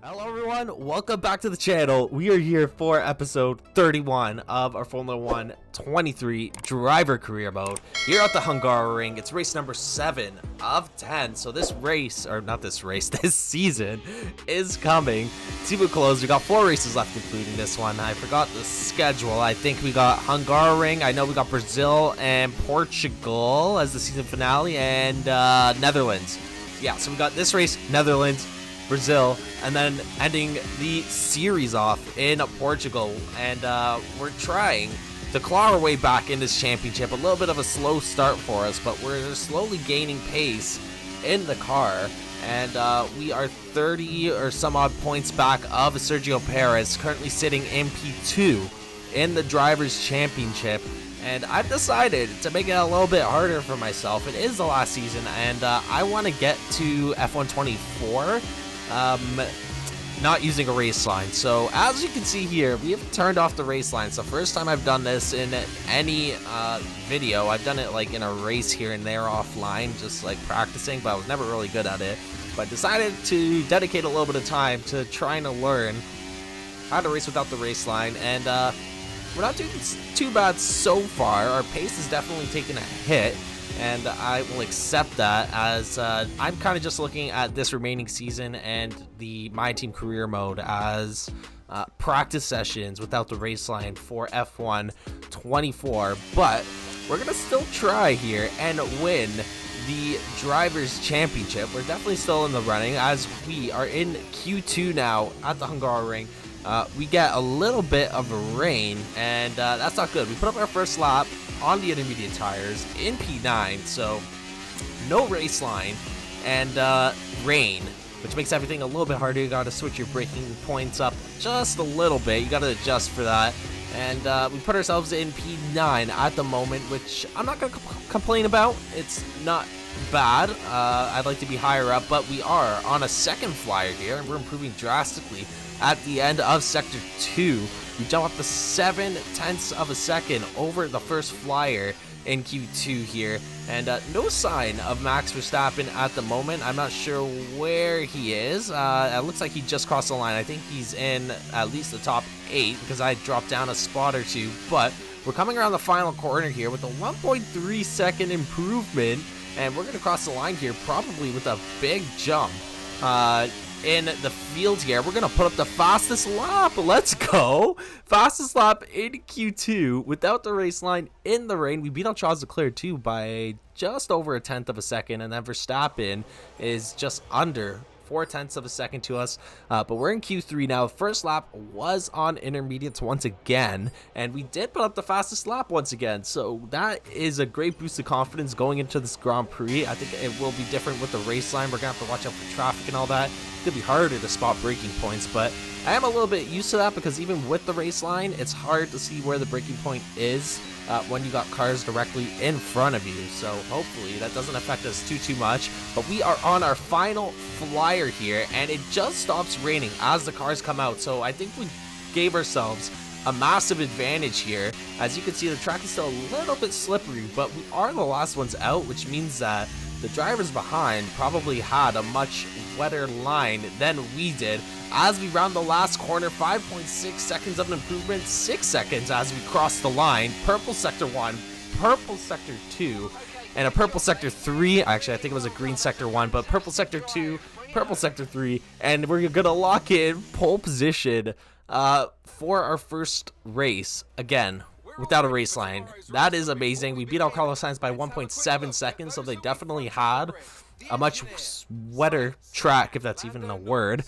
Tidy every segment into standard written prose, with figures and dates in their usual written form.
Hello everyone, welcome back to the channel. We are here for episode 31 of our Formula 1 23 driver career mode here at the Hungaroring. It's race number 7 of 10. So this race, or not this race, this season is coming to a close. We got 4 races left including this one. I forgot the schedule. I think we got Hungaroring, I know we got Brazil and Portugal as the season finale, and Netherlands. Yeah, so we got this race, Netherlands, Brazil, and then ending the series off in Portugal. And we're trying to claw our way back in this championship. A little bit of a slow start for us, but we're slowly gaining pace in the car. And we are 30 or some odd points back of Sergio Perez, currently sitting in P2 in the Drivers' Championship. And I've decided to make it a little bit harder for myself. It is the last season, and I want to get to F1 24. Not using a race line. So as you can see here, we have turned off the race line. It's the first time I've done this in any video. I've done it like in a race here and there offline, just like practicing, but I was never really good at it. But decided to dedicate a little bit of time to trying to learn how to race without the race line, and we're not doing too bad so far. Our pace is definitely taking a hit, and I will accept that, as I'm kind of just looking at this remaining season and the My Team career mode as practice sessions without the race line for F1 24. But we're going to still try here and win the Drivers' Championship. We're definitely still in the running, as we are in Q2 now at the Hungaroring. We get a little bit of a rain, and that's not good. We put up our first lap on the intermediate tires in P9, so no race line and rain, which makes everything a little bit harder. You gotta switch your braking points up just a little bit. You gotta adjust for that. And we put ourselves in P9 at the moment, which I'm not gonna complain about. It's not bad. I'd like to be higher up, but we are on a second flyer here, and we're improving drastically. At the end of Sector 2, we jump up to 0.7 of a second over the first flyer in Q2 here. And no sign of Max Verstappen at the moment. I'm not sure where he is. It looks like he just crossed the line. I think he's in at least the top 8, because I dropped down a spot or 2. But we're coming around the final corner here with a 1.3 second improvement. And we're going to cross the line here probably with a big jump. In the field here, we're gonna put up the fastest lap. Let's go. Fastest lap in Q2 without the race line in the rain. We beat out Charles Leclerc too by just over 1/10 of a second, and then Verstappen is just under 0.4 of a second to us. But we're in Q3 now. First lap was on intermediates once again, and we did put up the fastest lap once again. So that is a great boost of confidence going into this Grand Prix. I think it will be different with the race line. We're gonna have to watch out for traffic and all that. It's gonna be harder to spot braking points, but I am a little bit used to that, because even with the race line, it's hard to see where the braking point is when you got cars directly in front of you. So hopefully that doesn't affect us too much. But we are on our final flyer here, and it just stops raining as the cars come out. So I think we gave ourselves a massive advantage here. As you can see, the track is still a little bit slippery, but we are the last ones out, which means that the drivers behind probably had a much wetter line than we did. As we round the last corner, 5.6 seconds of an improvement, 6 seconds as we cross the line. Purple Sector 1, Purple Sector 2, and a Purple Sector 3. Actually, I think it was a Green Sector 1, but Purple Sector 2, Purple Sector 3, and we're going to lock in pole position for our first race, again, without a race line. That is amazing. We beat out Carlos Sainz by 1.7 seconds, so they definitely had a much wetter track, if that's even a word.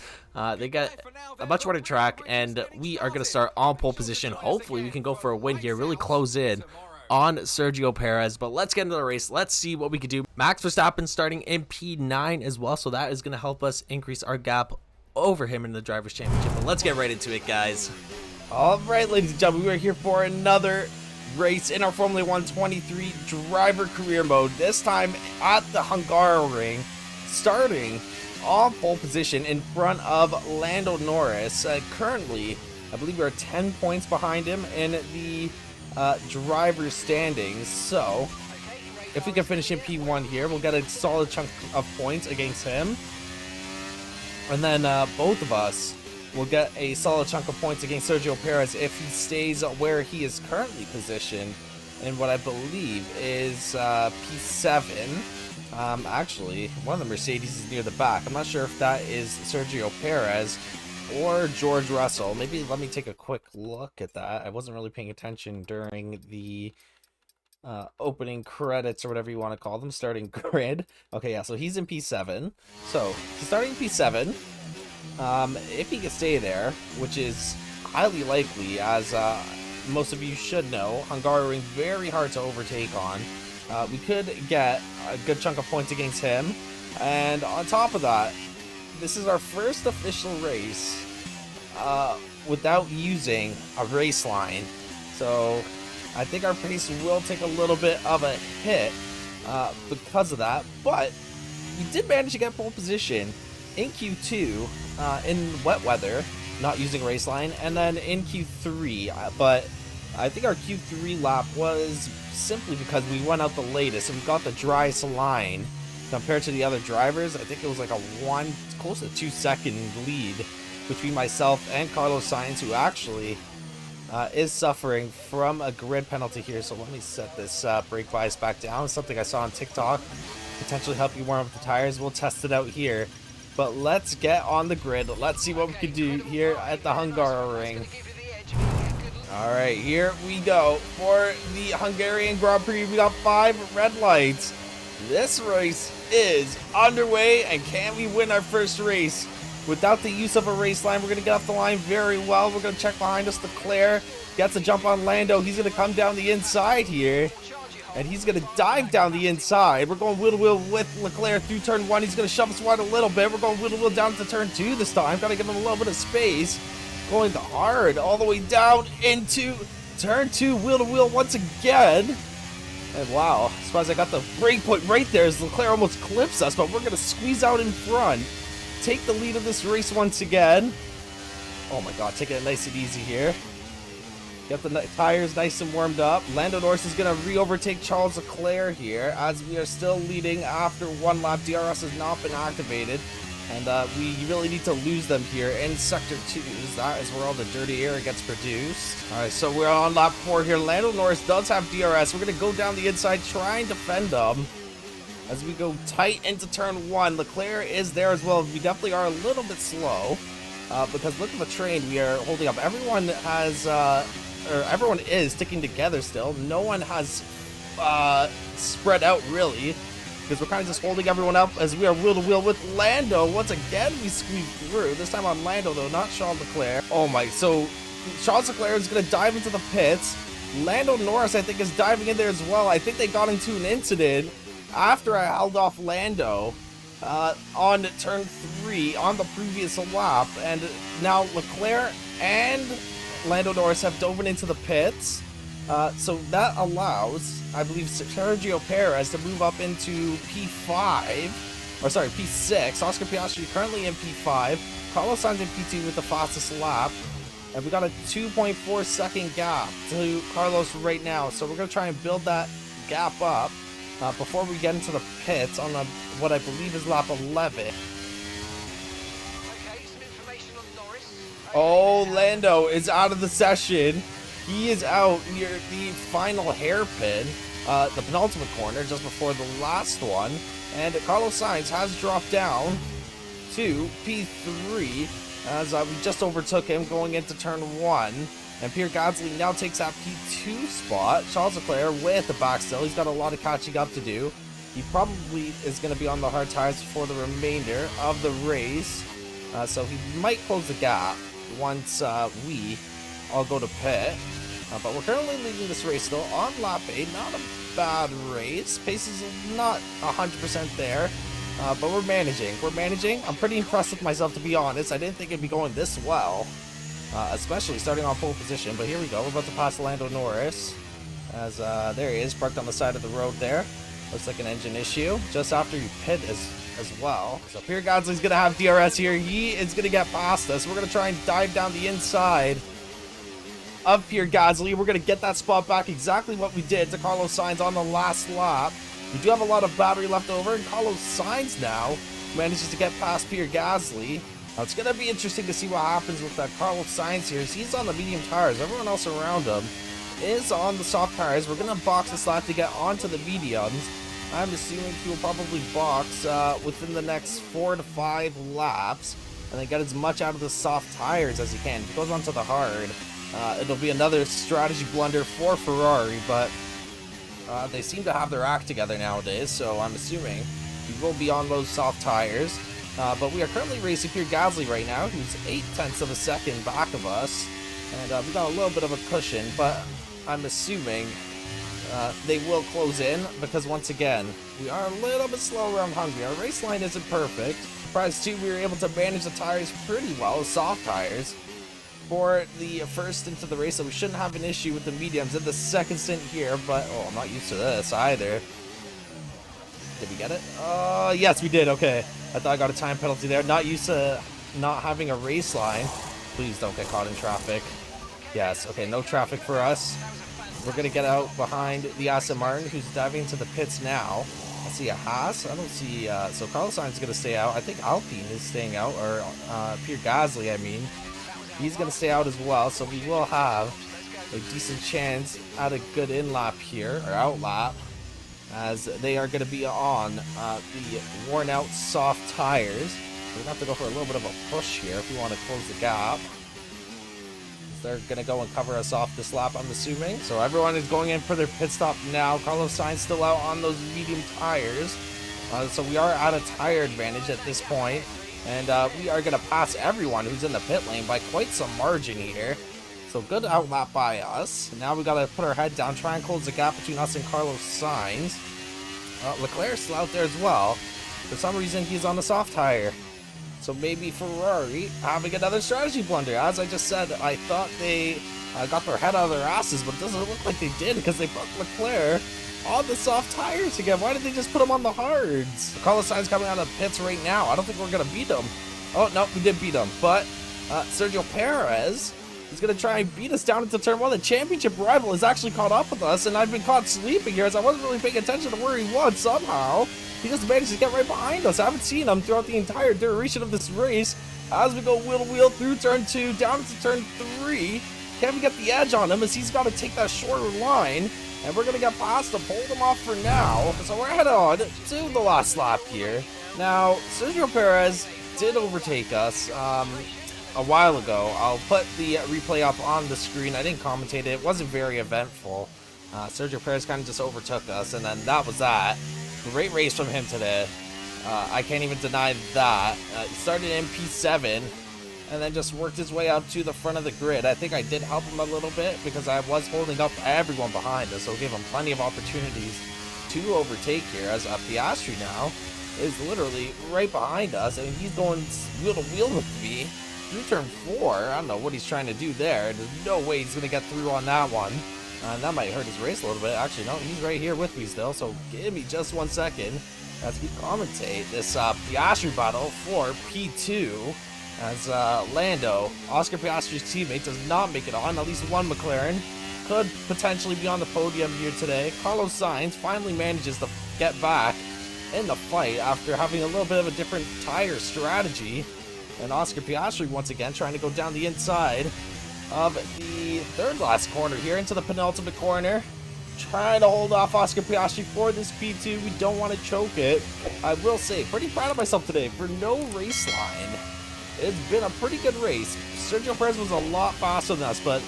They got a much wetter track, and we are going to start on pole position. Hopefully we can go for a win here, really close in on Sergio Perez. But let's get into the race. Let's see what we can do. Max Verstappen starting in P9 as well, so that is going to help us increase our gap over him in the Drivers' Championship. But let's get right into it, guys. All right, ladies and gentlemen, we are here for another race in our Formula 1 23 driver career mode, this time at the Hungaroring, starting on pole position in front of Lando Norris. Currently, I believe we're 10 points behind him in the driver's standings, so if we can finish in P1 here, we'll get a solid chunk of points against him. And then both of us will get a solid chunk of points against Sergio Perez if he stays where he is currently positioned in what I believe is P7. Actually, one of the Mercedes is near the back. I'm not sure if that is Sergio Perez or George Russell. Maybe let me take a quick look at that. I wasn't really paying attention during the opening credits or whatever you want to call them, starting grid. Okay, yeah, so he's in P7. So he's starting P7. If he can stay there, which is highly likely, as most of you should know, Hungaroring very hard to overtake on. We could get a good chunk of points against him, and on top of that, this is our first official race without using a race line, so I think our pace will take a little bit of a hit because of that, but we did manage to get pole position in Q2 in wet weather, not using race line, and then in Q3, but I think our Q3 lap was simply because we went out the latest and we got the driest line compared to the other drivers. I think it was like a close to 2-second lead between myself and Carlos Sainz, who actually is suffering from a grid penalty here. So let me set this brake bias back down. Something I saw on TikTok, potentially help you warm up the tires. We'll test it out here. But let's get on the grid. Let's see what we can do here at the Hungaroring. Alright, here we go for the Hungarian Grand Prix. We got 5 red lights. This race is underway, and can we win our first race without the use of a race line? We're going to get off the line very well. We're going to check behind us. Leclerc gets a jump on Lando. He's going to come down the inside here, and he's going to dive down the inside. We're going wheel-to-wheel with Leclerc through turn 1. He's going to shove us wide a little bit. We're going wheel-to-wheel down to turn 2 this time. Got to give him a little bit of space. Going hard all the way down into turn 2, wheel-to-wheel once again. And wow, I suppose I got the brake point right there as Leclerc almost clips us, but we're going to squeeze out in front. Take the lead of this race once again. Oh my god, taking it nice and easy here. Get the tires nice and warmed up. Lando Norris is going to re-overtake Charles Leclerc here as we are still leading after 1 lap. DRS has not been activated. And we really need to lose them here in Sector 2. That is where all the dirty air gets produced. Alright, so we're on lap 4 here. Lando Norris does have DRS. We're going to go down the inside, try and defend them. As we go tight into turn 1. Leclerc is there as well. We definitely are a little bit slow. Because look at the train we are holding up. Everyone has, everyone is sticking together still. No one has spread out really, because we're kind of just holding everyone up as we are wheel-to-wheel with Lando. Once again, we squeeze through. This time on Lando, though, not Charles Leclerc. Oh my, so Charles Leclerc is going to dive into the pits. Lando Norris, I think, is diving in there as well. I think they got into an incident after I held off Lando on turn 3 on the previous lap. And now Leclerc and Lando Norris have dove into the pits. So that allows, I believe, Sergio Perez to move up into P5, or sorry, P6. Oscar Piastri currently in P5. Carlos Sainz in P2 with the fastest lap. And we got a 2.4 second gap to Carlos right now. So we're going to try and build that gap up before we get into the pits on what I believe is lap 11. Oh, Lando is out of the session. He is out near the final hairpin, the penultimate corner, just before the last one. And Carlos Sainz has dropped down to P3 as we just overtook him going into turn 1. And Pierre Gasly now takes that P2 spot. Charles Leclerc way at the back still. He's got a lot of catching up to do. He probably is going to be on the hard tires for the remainder of the race. So he might close the gap once we all go to pit. But we're currently leading this race still on lap 8. Not a bad race. Pace is not 100% there. But we're managing. I'm pretty impressed with myself, to be honest. I didn't think it'd be going this well. Especially starting on pole position. But here we go. We're about to pass Lando Norris. As there he is, parked on the side of the road there. Looks like an engine issue. Just after you pit as well. So Pierre Gasly's going to have DRS here. He is going to get past us. We're going to try and dive down the inside of Pierre Gasly. We're going to get that spot back, exactly what we did to Carlos Sainz on the last lap. We do have a lot of battery left over, and Carlos Sainz now manages to get past Pierre Gasly Now, it's going to be interesting to see what happens with that Carlos Sainz here. He's on the medium tires. Everyone else around him is on the soft tires. We're going to box this lap to get onto the mediums. I'm assuming he will probably box within the next 4 to 5 laps and then get as much out of the soft tires as he can. If he goes onto the hard, it'll be another strategy blunder for Ferrari, but they seem to have their act together nowadays, so I'm assuming he will be on those soft tires. But we are currently racing Pierre Gasly right now, who's 0.8 of a second back of us, and we got a little bit of a cushion, but I'm assuming they will close in, because once again, we are a little bit slow around Hungary. Our race line isn't perfect. Surprised too, we were able to manage the tires pretty well, soft tires, for the first stint of the race, so we shouldn't have an issue with the mediums in the second stint here, but, oh, I'm not used to this either. Did we get it? Yes, we did, okay. I thought I got a time penalty there. Not used to not having a race line. Please don't get caught in traffic. Yes, okay, no traffic for us. We're going to get out behind the Aston Martin, who's diving into the pits now. I see a Haas. I don't see... so Carlos Sainz is going to stay out. I think Alpine is staying out, or Pierre Gasly, I mean. He's going to stay out as well, so we will have a decent chance at a good in-lap here, or out-lap, as they are going to be on the worn-out soft tires. We're going to have to go for a little bit of a push here if we want to close the gap. They're going to go and cover us off this lap, I'm assuming. So everyone is going in for their pit stop now. Carlos Sainz still out on those medium tires. So we are at a tire advantage at this point. And we are going to pass everyone who's in the pit lane by quite some margin here. So good out lap by us. Now we got to put our head down, try and close the gap between us and Carlos Sainz. Leclerc's still out there as well. For some reason, he's on the soft tire. So maybe Ferrari having another strategy blunder. As I just said, I thought they got their head out of their asses, but it doesn't look like they did, because they put Leclerc on the soft tires again. Why did they just put him on the hards? Carlos Sainz coming out of the pits right now. I don't think we're going to beat him. Oh, no, we did beat him. But Sergio Perez is going to try and beat us down into turn 1. The championship rival has actually caught up with us, and I've been caught sleeping here as I wasn't really paying attention to where he was somehow. He just managed to get right behind us. I haven't seen him throughout the entire duration of this race. As we go wheel to wheel through turn 2, down into turn 3. Can't even get the edge on him as he's got to take that shorter line. And we're going to get past him, hold him off for now. So we're headed on to the last lap here. Now, Sergio Perez did overtake us a while ago. I'll put the replay up on the screen. I didn't commentate it. It wasn't very eventful. Sergio Perez kind of just overtook us, and then that was that. Great race from him today. I can't even deny that. He started in P7 and then just worked his way up to the front of the grid. I think I did help him a little bit because I was holding up everyone behind us, so it gave him plenty of opportunities to overtake here, as Piastri now is literally right behind us, and he's going wheel to wheel with me through turn 4. I don't know what he's trying to do there. There's no way he's going to get through on that one. That might hurt his race a little bit. Actually, no, he's right here with me still, so give me just 1 second as we commentate this Piastri battle for P2, as Lando, Oscar Piastri's teammate, does not make it on. At least one McLaren could potentially be on the podium here today. Carlos Sainz finally manages to get back in the fight after having a little bit of a different tire strategy, and Oscar Piastri once again trying to go down the inside of the third last corner here into the penultimate corner, trying to hold off Oscar Piastri for this P2. We don't want to choke it. I will say, pretty proud of myself today for no race line. It's been a pretty good race. Sergio Perez was a lot faster than us, but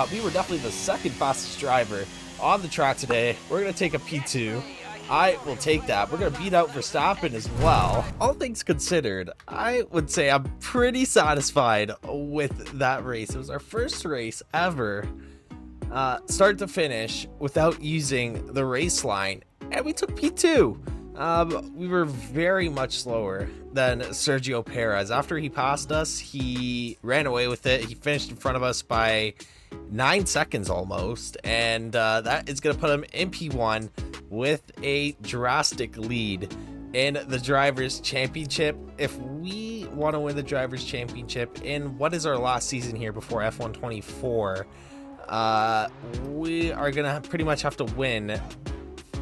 we were definitely the second fastest driver on the track today. We're going to take a P2. I will take that. We're going to beat out Verstappen as well. All things considered, I would say I'm pretty satisfied with that race. It was our first race ever, start to finish, without using the race line, and we took P2. We were very much slower than Sergio Perez. After he passed us, he ran away with it. He finished in front of us by 9 seconds almost, and that is going to put him in P1 with a drastic lead in the Drivers' Championship. If we want to win the Drivers' Championship in what is our last season here before F1 24, we are going to pretty much have to win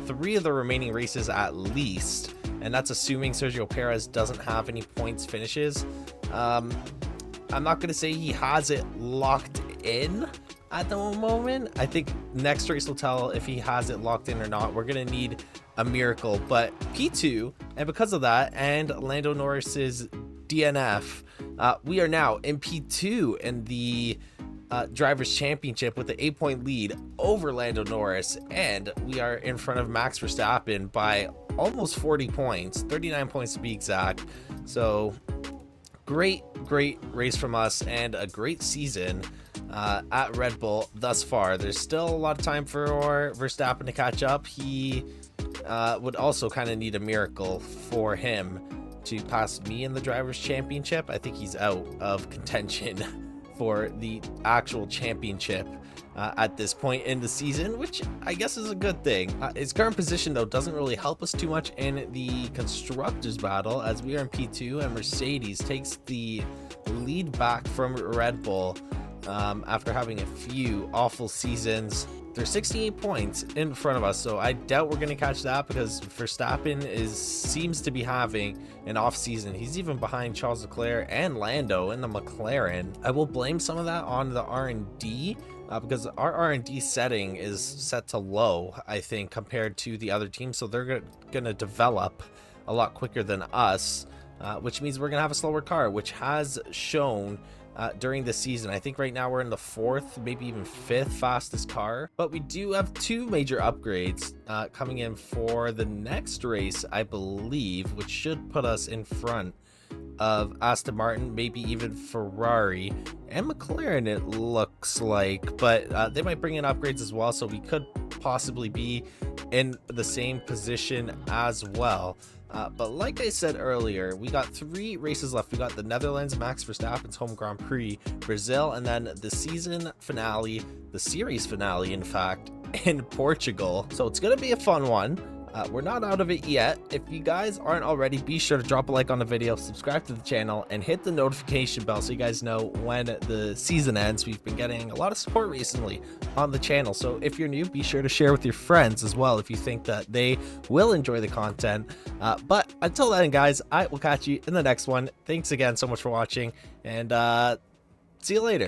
3 of the remaining races at least, and that's assuming Sergio Perez doesn't have any points finishes. I'm not gonna say he has it locked in at the moment. I think next race will tell if he has it locked in or not. We're gonna need a miracle, but P2, and because of that and Lando Norris's DNF, we are now in P2 in the Drivers' Championship with the 8-point lead over Lando Norris, and we are in front of Max Verstappen by almost 40 points, 39 points to be exact. So great race from us and a great season at Red Bull thus far. There's still a lot of time for Verstappen to catch up. He would also kind of need a miracle for him to pass me in the Drivers' Championship. I think he's out of contention for the actual championship at this point in the season, which I guess is a good thing. His current position, though, doesn't really help us too much in the constructors battle, as we are in P2 and Mercedes takes the lead back from Red Bull after having a few awful seasons. They're 68 points in front of us, so I doubt we're going to catch that because Verstappen seems to be having an off season. He's even behind Charles Leclerc and Lando in the McLaren. I will blame some of that on the R&D because our R&D setting is set to low, I think, compared to the other teams, so they're going to develop a lot quicker than us, which means we're going to have a slower car, which has shown during the season. I think right now we're in the 4th, maybe even 5th fastest car, but we do have 2 major upgrades coming in for the next race, I believe, which should put us in front of Aston Martin, maybe even Ferrari and McLaren, it looks like, but they might bring in upgrades as well, so we could possibly be in the same position as well. But like I said earlier, we got 3 races left. We got the Netherlands, Max Verstappen's home Grand Prix, Brazil, and then the season finale, the series finale, in fact, in Portugal. So it's going to be a fun one. We're not out of it yet. If you guys aren't already, be sure to drop a like on the video, subscribe to the channel, and hit the notification bell so you guys know when the season ends. We've been getting a lot of support recently on the channel, so if you're new, be sure to share with your friends as well if you think that they will enjoy the content. But until then, guys, I will catch you in the next one. Thanks again so much for watching, and see you later.